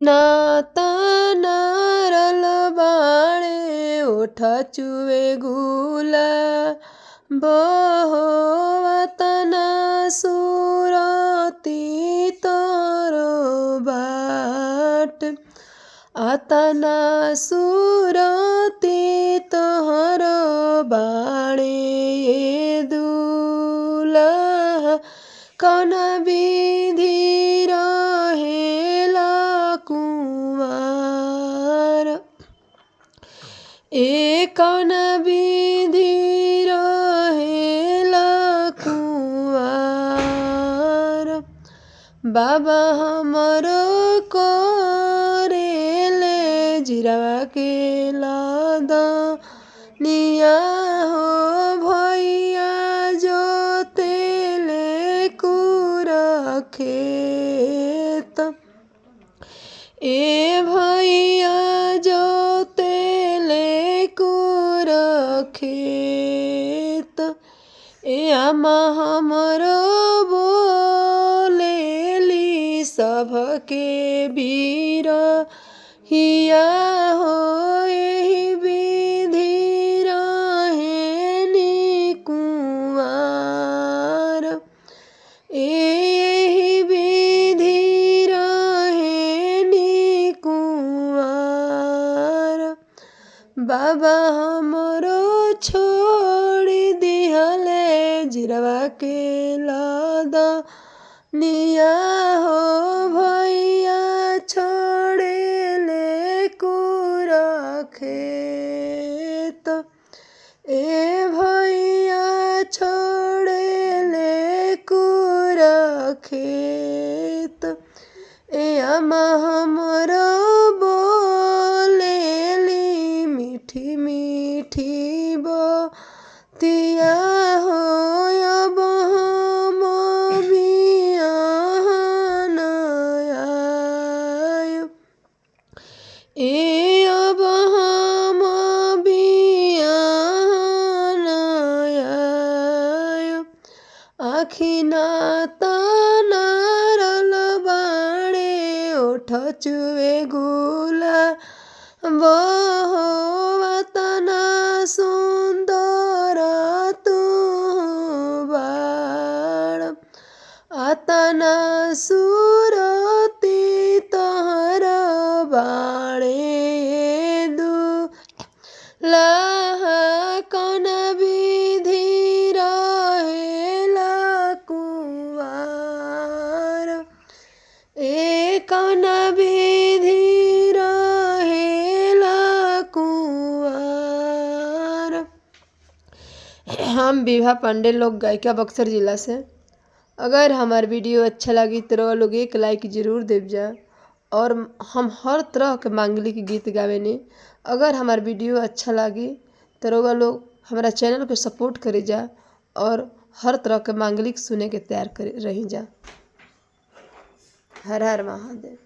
नाता नारल बाणे ओठ चुवे गुला वतना सुरती तोरो बाट अतना सुरती तोहरो बाणे दूला कौन विधि रहेला कुंवार कौन विधि रहेला कुंवार बाबा हमरो करेले जिरवा के लदनिया हो भैया जो तेले खेत भैया जो तेले खेत आमा हमरो बोलेली सबके बीर हिया हो एही विधि रहेनी कुंवार एही विधि रहेनी कुंवार बाबा हमरो छोड़ दिहले जिरवा के लदनिया हो भैया छोड़ेले खेत भैया छोड़ेले खेत आमा हमरो बोलेली मीठी मीठी बतिया हो अब हम बियाहन आयब अब हम बियाहन आयब आखी नाता नारल बाणे ओठ चुवे गुला वतना सुंदर तू बाण अतना सुरती तोहर बाणे दूला कौन विधि रहेला कुंवार कौन विधि रहेला कुंवार। हम विभा पांडे लोक गायिका बक्सर जिला से। अगर हमार वीडियो अच्छा लगी तो लोग एक लाइक ज़रूर देव जा। और हम हर तरह के मांगलिक गीत गावेनी। अगर हमार वीडियो अच्छा लगी तो लोग हमारा चैनल को सपोर्ट करी जा और हर तरह के मांगलिक सुने के तैयार कर रही जा। हर हर महादेव।